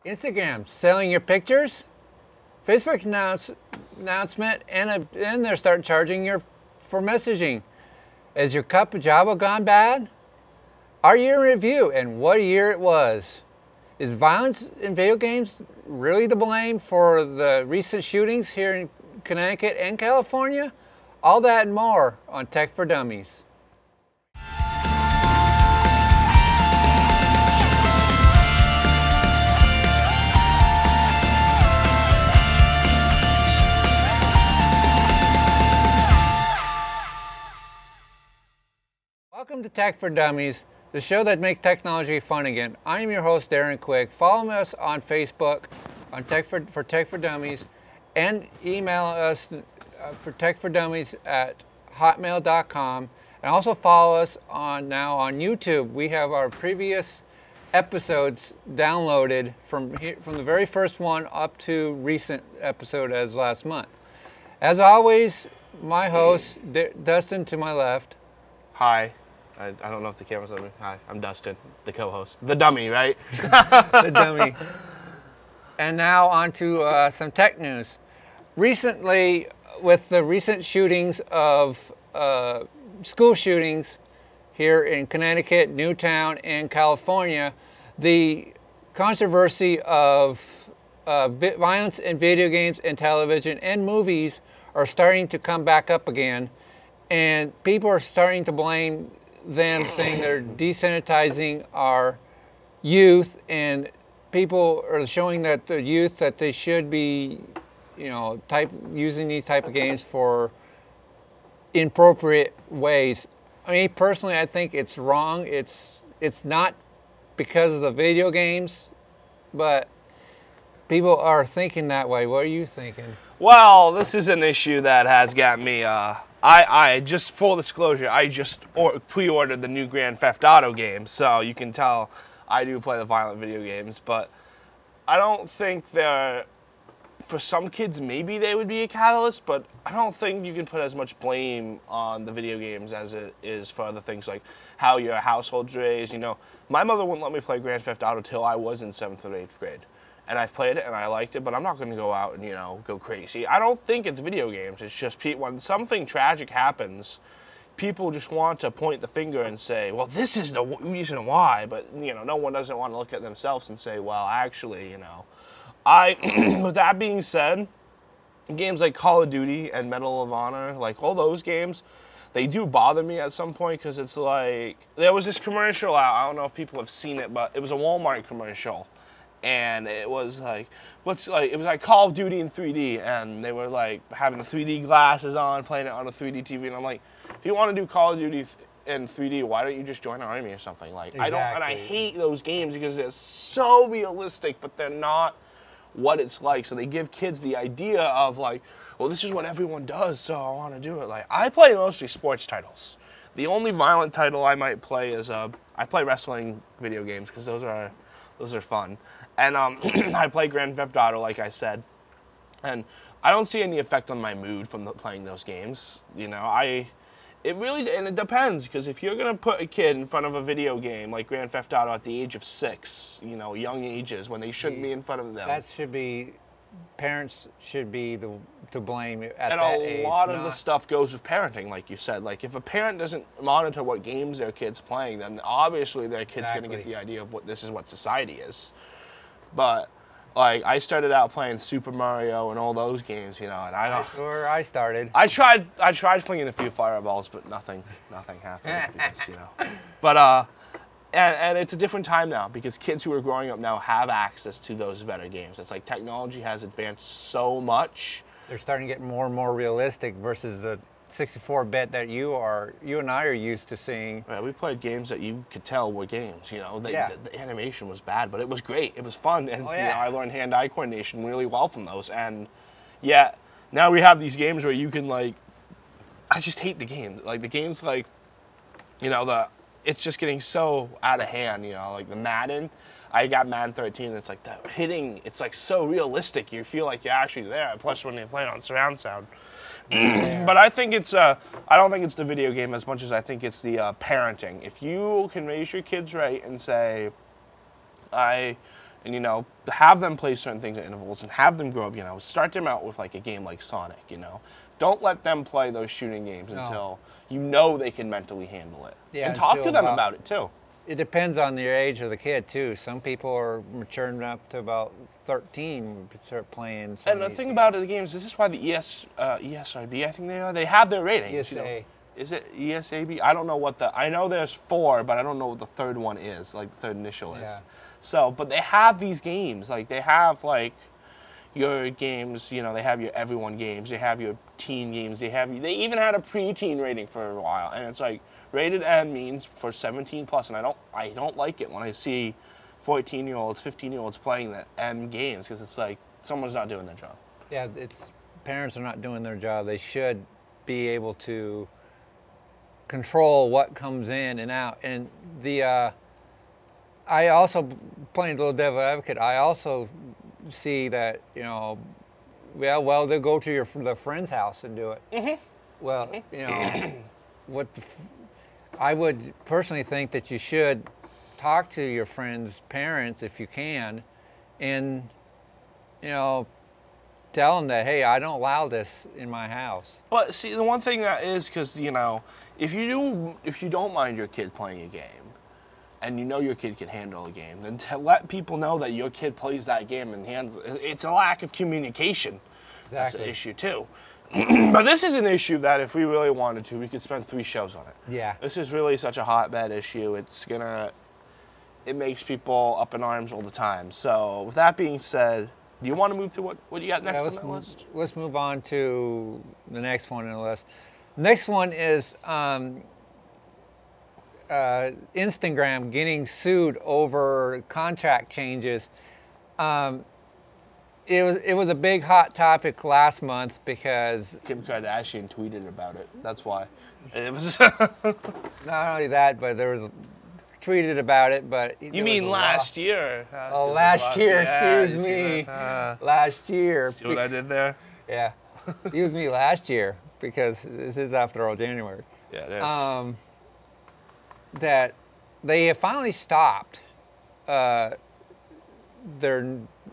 Instagram selling your pictures? Facebook announcement, and they're starting charging for messaging. Has your cup of Java gone bad? Our year in review and what a year it was. Is violence in video games really to blame for the recent shootings here in Connecticut and California? All that and more on Tech for Dummies. Welcome to Tech for Dummies, the show that makes technology fun again. I am your host, Darren Quick. Follow us on Facebook on Tech for Dummies, and email us for techfordummies at hotmail.com. And also follow us now on YouTube. We have our previous episodes downloaded from the very first one up to recent episode as last month. As always, my host, Dustin to my left. Hi. I don't know if the camera's on me. Hi, I'm Dustin, the co-host. The dummy, right? The dummy. And now on to some tech news. Recently, with the recent shootings of school shootings here in Connecticut, Newtown, and California, the controversy of violence in video games and television and movies are starting to come back up again. And people are starting to blame them, saying they're desensitizing our youth, and people are showing that the youth that they should be, using these type of games for inappropriate ways. I mean, personally, I think it's wrong. It's not because of the video games, but people are thinking that way. What are you thinking? Well, this is an issue that has got me. I just, full disclosure, I just pre-ordered the new Grand Theft Auto game, so you can tell I do play the violent video games, but I don't think for some kids, maybe they would be a catalyst, but I don't think you can put as much blame on the video games as it is for other things like how your household's raised. My mother wouldn't let me play Grand Theft Auto till I was in 7th or 8th grade. And I've played it and I liked it, but I'm not going to go out and, go crazy. I don't think it's video games. It's just when something tragic happens, people just want to point the finger and say, well, this is the reason why. But, no one doesn't want to look at themselves and say, well, actually, with that being said, games like Call of Duty and Medal of Honor, like all those games, they do bother me at some point because it's like, there was this commercial out, I don't know if people have seen it, but it was a Walmart commercial. And it was like, it was like Call of Duty in 3D, and they were like having the 3D glasses on, playing it on a 3D TV, and I'm like, if you want to do Call of Duty in 3D, why don't you just join an army or something? Like, exactly. I hate those games because they're so realistic, but they're not what it's like. So they give kids the idea of like, well, this is what everyone does, so I want to do it. Like, I play mostly sports titles. The only violent title I might play is I play wrestling video games because those are fun. And I play Grand Theft Auto, like I said. And I don't see any effect on my mood from playing those games. It depends, because if you're going to put a kid in front of a video game like Grand Theft Auto at the age of 6, young ages, when they shouldn't be in front of them. Parents should be to blame at that age. And a lot of the stuff goes with parenting, like you said. Like, if a parent doesn't monitor what games their kid's playing, then obviously their kid's going to get the idea of this is what society is. But, like, I started out playing Super Mario and all those games, and That's where I started. I tried flinging a few fireballs, but nothing happened. Because, But, and it's a different time now, because kids who are growing up now have access to those better games. It's like technology has advanced so much. They're starting to get more and more realistic versus the 64-bit that you and I are used to seeing. Right, we played games that you could tell were games. The animation was bad, but it was great. It was fun, and I learned hand-eye coordination really well from those. And yeah, now we have these games where you can I just hate the game. Like the games, it's just getting so out of hand. Like the Madden. I got Madden 13, and it's like the hitting. It's like so realistic. You feel like you're actually there. Plus, when you play it on surround sound. But I think I don't think it's the video game as much as I think it's the parenting. If you can raise your kids right and say, and have them play certain things at intervals and have them grow up. Start them out with like a game like Sonic. Don't let them play those shooting games until they can mentally handle it. Yeah, and talk to them about it too. It depends on the age of the kid too. Some people are mature enough to about 13 to start playing. And the thing about the games, this is why the ESRB, I think they have their ratings. ESA. Is it ESAB? I don't know I know there's 4, but I don't know what the third one is, like the third initial is. Yeah. So, but they have these games, like they have like your games, they have your everyone games, they have your teen games, they even had a preteen rating for a while, and it's like rated M means for 17 plus, and I don't like it when I see 14-year-olds, 15-year-olds playing the M games, because it's like someone's not doing their job. Yeah, parents are not doing their job. They should be able to control what comes in and out. And I also, playing a little devil advocate, I also see that, well, they'll go to the friend's house and do it. Mm-hmm. Well, I would personally think that you should talk to your friends' parents if you can, and tell them that, hey, I don't allow this in my house. But see, the one thing that is, because if you don't mind your kid playing a game, and your kid can handle a game, then to let people know that your kid plays that game and it's a lack of communication. Exactly. That's an issue too. But this is an issue that if we really wanted to, we could spend 3 shows on it. Yeah. This is really such a hotbed issue. It makes people up in arms all the time. So with that being said, do you want to move to what you got next on that list? Let's move on to the next one on the list. Next one is Instagram getting sued over contract changes. It was a big hot topic last month because Kim Kardashian tweeted about it. That's why. It was not only that, but there was tweeted about it. But you mean last year? Oh, last year. Excuse me. Last year. See what I did there? Yeah. Excuse me. Last year, because this is after all January. Yeah, it is. That they have finally stopped.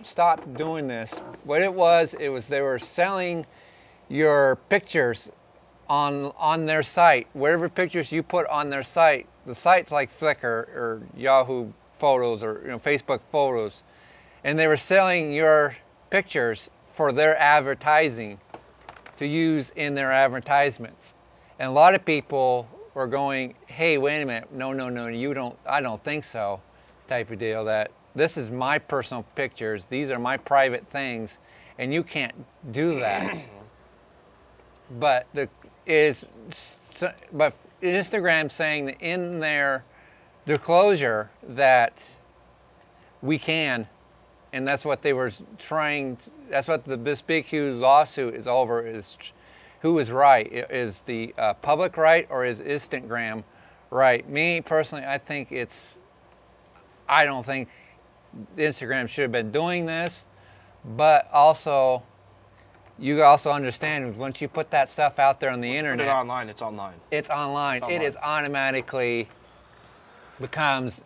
Stopped doing this. What it was they were selling your pictures on their site. Whatever pictures you put on their site, the sites like Flickr or Yahoo Photos or Facebook Photos, and they were selling your pictures for their advertising to use in their advertisements. And a lot of people were going, hey, wait a minute, no, I don't think so, type of deal, that this is my personal pictures, these are my private things, and you can't do that. But Instagram saying that in their disclosure that we can, and that's what they were that's what this big huge lawsuit is over, is who is right. Is the public right, or is Instagram right? Me personally, I don't think Instagram should have been doing this, but also you also understand once you put that stuff out there on the internet, put it online, it's online. It's online. It is automatically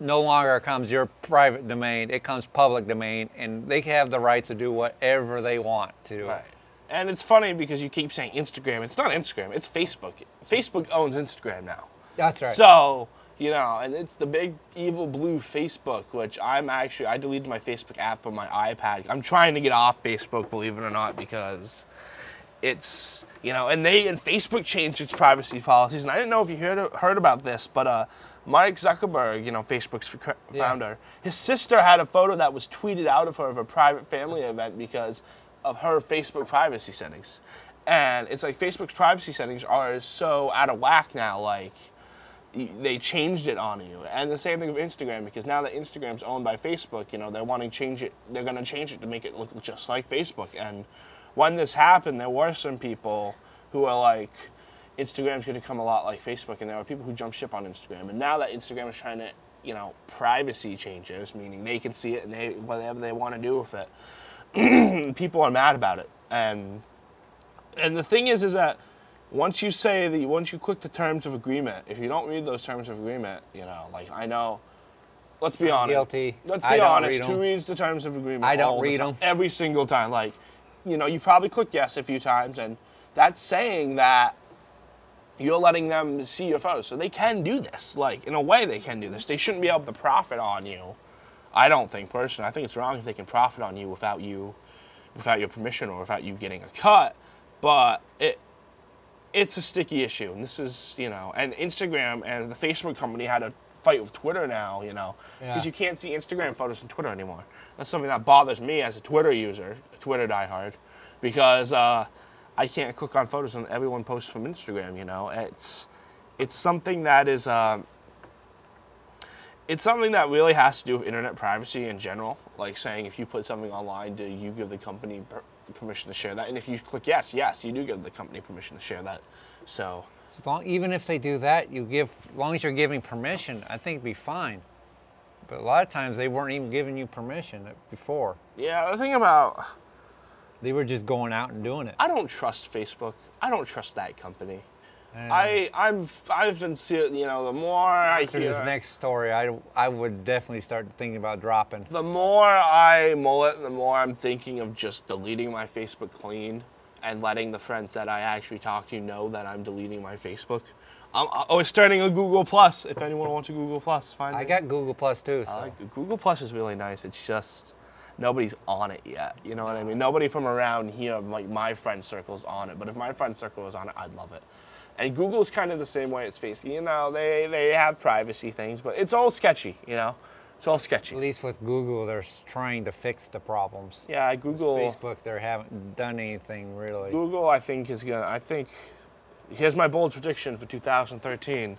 no longer becomes your private domain. It comes public domain, and they have the rights to do whatever they want to do. Right. And it's funny because you keep saying Instagram. It's not Instagram. It's Facebook. Facebook owns Instagram now. That's right. So, and it's the big evil blue Facebook, which I deleted my Facebook app from my iPad. I'm trying to get off Facebook, believe it or not, because it's, and Facebook changed its privacy policies. And I didn't know if you heard about this, but Mark Zuckerberg, Facebook's founder, his sister had a photo that was tweeted out of her of a private family event because of her Facebook privacy settings. And it's like Facebook's privacy settings are so out of whack now, like they changed it on you. And the same thing with Instagram, because now that Instagram's owned by Facebook, they're wanting to change it. They're going to change it to make it look just like Facebook. And when this happened, there were some people who were like, Instagram's going to come a lot like Facebook, and there were people who jumped ship on Instagram. And now that Instagram is trying to, privacy changes, meaning they can see it and whatever they want to do with it, people are mad about it. And the thing is that once you click the terms of agreement, if you don't read those terms of agreement, like I know Let's be honest. Guilty. Let's I be don't honest. read Who 'em. reads the terms of agreement? I don't all the read time? 'em. Every single time. Like, you know, you probably click yes a few times, and that's saying that you're letting them see your photos. So they can do this. Like, in a way, they can do this. They shouldn't be able to profit on you. I don't think, personally. I think it's wrong if they can profit on you without your permission or without you getting a cut. But it's a sticky issue. And this is, you know, and Instagram and the Facebook company had a fight with Twitter now, you know, because you can't see Instagram photos on Twitter anymore. That's something that bothers me as a Twitter user, a Twitter diehard, because I can't click on photos and everyone posts from Instagram, you know. It's something that is it's something that really has to do with internet privacy in general, like saying if you put something online, do you give the company permission to share that? And if you click yes, you do give the company permission to share that. So even if they do that, as long as you're giving permission, I think it'd be fine. But a lot of times they weren't even giving you permission before. yeah, the thing about, They were just going out and doing it. I don't trust Facebook. I don't trust that company. I've been seeing, you know, the more I After hear this next story, I would definitely start thinking about dropping. the more I mull it, the more I'm thinking of just deleting my Facebook clean and letting the friends that I actually talk to know that I'm deleting my Facebook. Oh, it's starting a Google Plus. If anyone wants a Google Plus, find me. I got Google Plus too. So. Google Plus is really nice. It's just nobody's on it yet. You know what I mean? Nobody from around here, like my friend circle's on it. But if my friend circle was on it, I'd love it. And Google's kind of the same way as Facebook. You know, they have privacy things, but it's all sketchy, you know? It's all sketchy. At least with Google, they're trying to fix the problems. Yeah, Google. Facebook, they haven't done anything really. Google, I think, here's my bold prediction for 2013.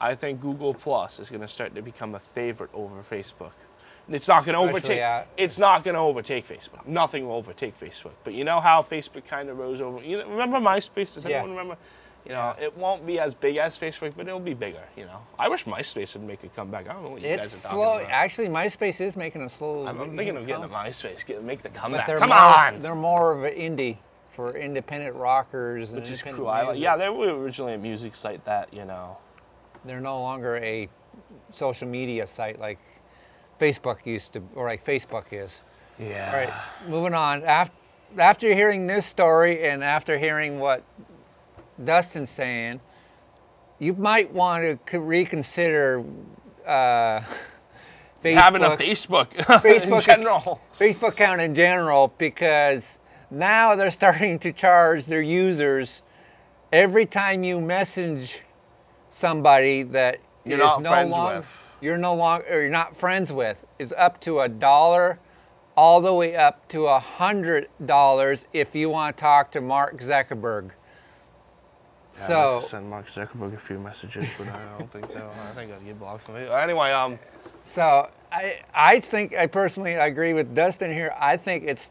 I think Google Plus is going to start to become a favorite over Facebook. And it's not going to overtake. It's not going to overtake Facebook. Nothing will overtake Facebook. But you know how Facebook kind of rose over. You know, remember MySpace? Does anyone remember? You know, it won't be as big as Facebook, but it'll be bigger. You know, I wish MySpace would make a comeback. I don't know what you guys are talking about. Actually, MySpace is making a slow. I'm thinking of getting a MySpace, make the comeback. But Come on! They're more of an indie for independent rockers. Which is independent cool. music. Yeah, they were originally a music site that, you know. They're no longer a social media site like Facebook used to, or like Facebook is. Yeah. All right, moving on. After hearing this story and after hearing what Dustin's saying, you might want to reconsider Facebook, having a Facebook in general. Facebook account in general, because now they're starting to charge their users every time you message somebody that you're not friends with. You're not friends with, is up to $1 all the way up to $100 if you want to talk to Mark Zuckerberg. Yeah, So I send Mark Zuckerberg a few messages, but I don't think that. I think I'd get blocked from it. Anyway, So I think I personally agree with Dustin here. I think it's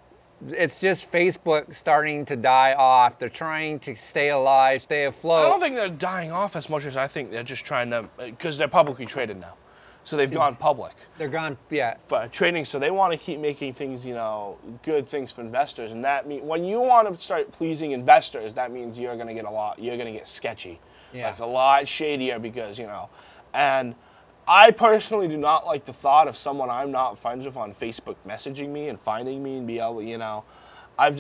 just Facebook starting to die off. They're trying to stay alive, stay afloat. I don't think they're dying off as much as I think they're just trying to, because they're publicly traded now. So they've gone public. They're gone, yeah. But trading, so they want to keep making things, you know, good things for investors. And that means when you want to start pleasing investors, that means you're going to get you're going to get sketchy. Yeah. Like a lot shadier because, you know, and I personally do not like the thought of someone I'm not friends with on Facebook messaging me and finding me and be able, you know, I've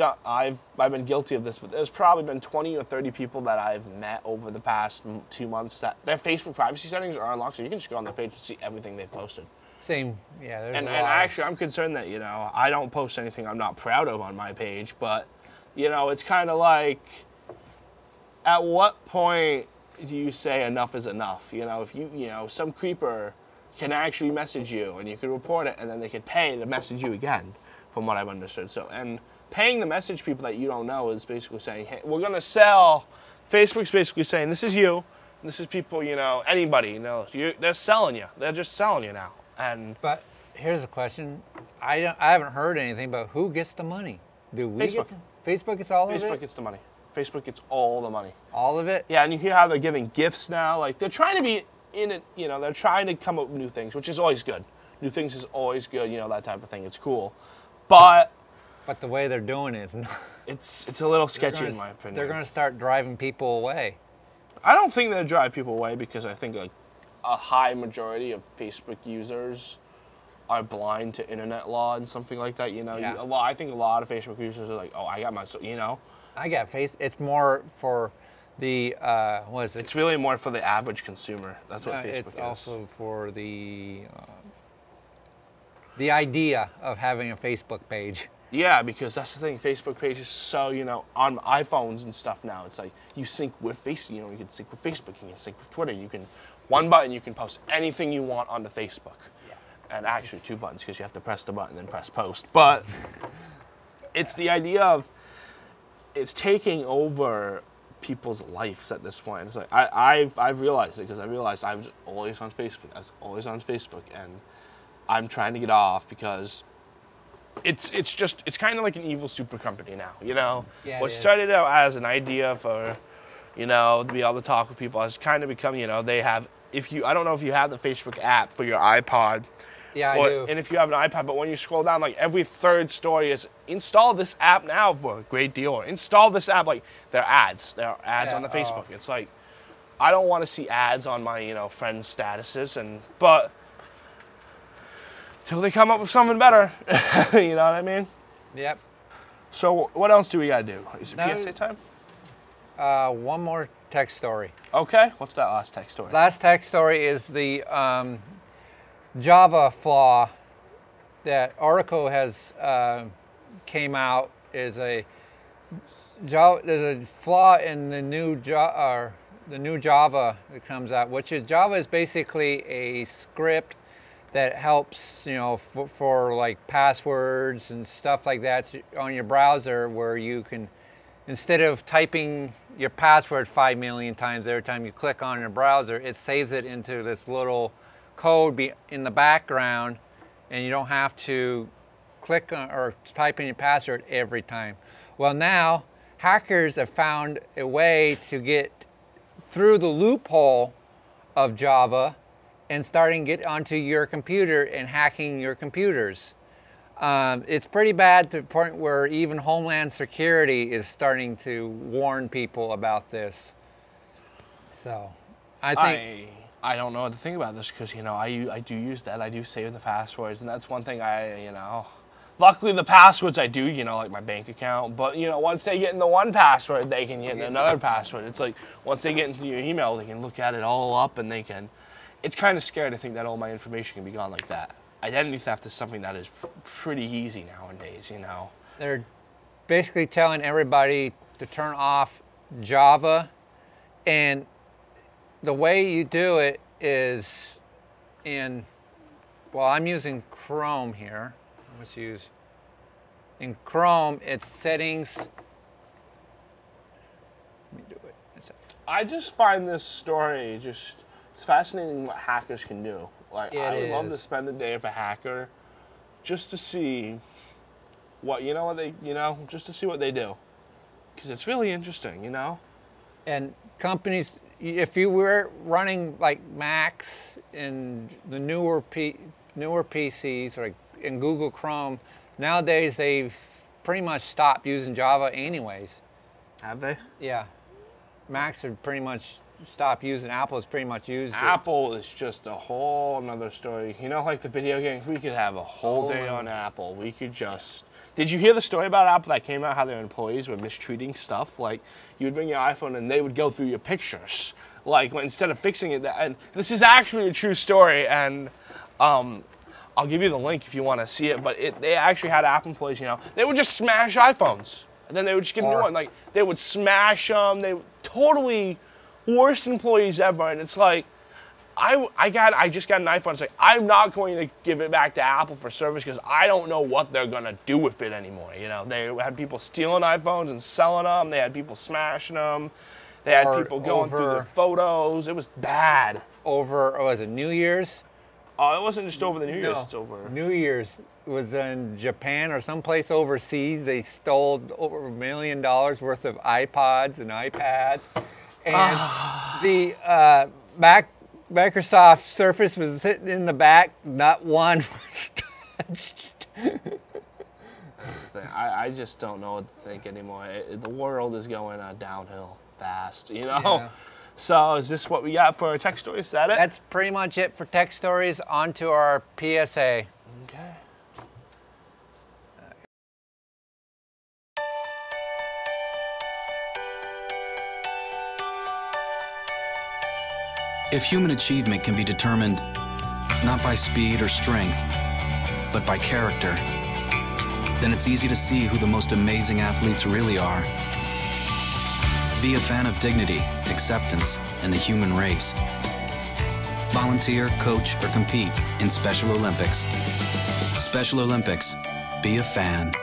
been guilty of this, but there's probably been 20 or 30 people that I've met over the past 2 months that their Facebook privacy settings are unlocked, so you can just go on their page and see everything they've posted. Same, yeah. There's And a lot actually, I'm concerned that, you know, I don't post anything I'm not proud of on my page, but, you know, it's kind of like, at what point do you say enough is enough? You know, if you know, some creeper can actually message you and you can report it and then they could pay to message you again, from what I've understood. So, and paying the message people that you don't know is basically saying, hey, we're going to sell. Facebook's basically saying, this is you. This is people, you know, anybody, you know, they're selling you. They're just selling you now. But here's a question. I haven't heard anything, but who gets the money? Do we Facebook. Facebook gets all of it? Facebook gets the money. Facebook gets all the money. All of it? Yeah, and you hear how they're giving gifts now. Like, they're trying to be in it, you know, they're trying to come up with new things, which is always good. New things is always good, you know, that type of thing. It's cool. But the way they're doing it is not. It's a little sketchy in my opinion. They're going to start driving people away. I don't think they'll drive people away because I think a high majority of Facebook users are blind to internet law and something like that. You know, Yeah. I think a lot of Facebook users are like, oh, I got my, you know. I got It's more for the what is it? It's really more for the average consumer. That's what Facebook is. It's also for the idea of having a Facebook page. Yeah, because that's the thing. Facebook page is so, you know, on iPhones and stuff now. It's like you sync with Facebook. You know, you can sync with Facebook. You can sync with Twitter. You can one button. You can post anything you want onto Facebook. Yeah. And actually 2 buttons because you have to press the button and then press post. But it's the idea of it's taking over people's lives at this point. It's like I've realized it because I realized I was always on Facebook. I was always on Facebook, and I'm trying to get off because it's kind of like an evil super company now, you know? Yeah, what started out as an idea for, you know, to be able to talk with people has kind of become, you know, they have, I don't know if you have the Facebook app for your iPod. Yeah, I do. And if you have an iPad, but when you scroll down, like every third story is install this app now for a great deal, or install this app, like there are ads on the Facebook. It's like, I don't want to see ads on my, you know, friends' statuses, but till they come up with something better, you know what I mean? Yep. So what else do we gotta do? Is it PSA time? One more tech story. Okay, what's that last tech story? Last tech story is the Java flaw that Oracle has came out. There's a flaw in the new Java that comes out, which is Java is basically a script that helps, you know, for like passwords and stuff like that on your browser, where you can, instead of typing your password 5 million times every time you click on your browser, it saves it into this little code in the background, and you don't have to click on or type in your password every time. Well, now hackers have found a way to get through the loophole of Java and starting to get onto your computer and hacking your computers. It's pretty bad to the point where even Homeland Security is starting to warn people about this. So, I think... I don't know what to think about this because, you know, I do use that. I do save the passwords, and that's one thing you know... Luckily, the passwords I do, you know, like my bank account, but, you know, once they get in the one password, they can get in another password. It's like, once they get into your email, they can look at it all up, and they can... It's kind of scary to think that all my information can be gone like that. Identity theft is something that is pretty easy nowadays, you know. They're basically telling everybody to turn off Java, and the way you do it is well, I'm using Chrome here. Let's use, in Chrome, it's settings. Let me do it. I just find this story it's fascinating what hackers can do. Like, I would love to spend a day with a hacker just to see just to see what they do. Because it's really interesting, you know? And companies, if you were running like Macs and the newer PCs, like in Google Chrome, nowadays they've pretty much stopped using Java anyways. Have they? Yeah. Macs have pretty much stopped using. Apple has pretty much used it. Apple is just a whole nother story. You know, like the video games, we could have a whole day on Apple. We could just... Did you hear the story about Apple that came out, how their employees were mistreating stuff? Like, you would bring your iPhone and they would go through your pictures. Like, instead of fixing it, and this is actually a true story, and I'll give you the link if you want to see it, but they actually had Apple employees, you know, they would just smash iPhones. And then they would just get a new one. Like, they would smash them. They totally worst employees ever. And it's like, I just got an iPhone. It's like, I'm not going to give it back to Apple for service because I don't know what they're going to do with it anymore. You know, they had people stealing iPhones and selling them. They had people smashing them. They had people going through their photos. It was bad. Was it New Year's? Oh, it wasn't just over the New Year's. It's over. New Year's was in Japan or someplace overseas. They stole over $1 million worth of iPods and iPads. And the Microsoft Surface was sitting in the back. Not one was touched. That's the thing. I just don't know what to think anymore. The world is going downhill fast, you know? Yeah. So is this what we got for our tech stories? Is that it? That's pretty much it for tech stories. On to our PSA. Okay. If human achievement can be determined not by speed or strength, but by character, then it's easy to see who the most amazing athletes really are. Be a fan of dignity, acceptance, and the human race. Volunteer, coach, or compete in Special Olympics. Special Olympics. Be a fan.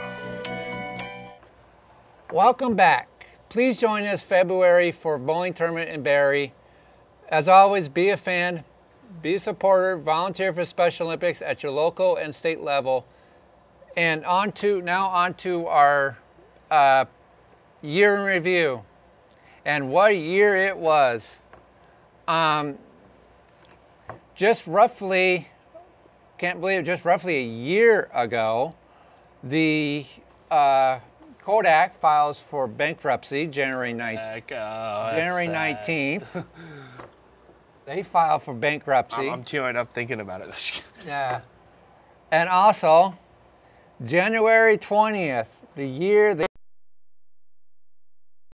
Welcome back. Please join us February for bowling tournament in Barrie. As always, be a fan, be a supporter, volunteer for Special Olympics at your local and state level. And now on to our year in review. And what a year it was. Just roughly, can't believe it, just roughly a year ago, the Kodak files for bankruptcy January 19th. They filed for bankruptcy. I'm tearing up thinking about it. Yeah. And also, January 20th, the year they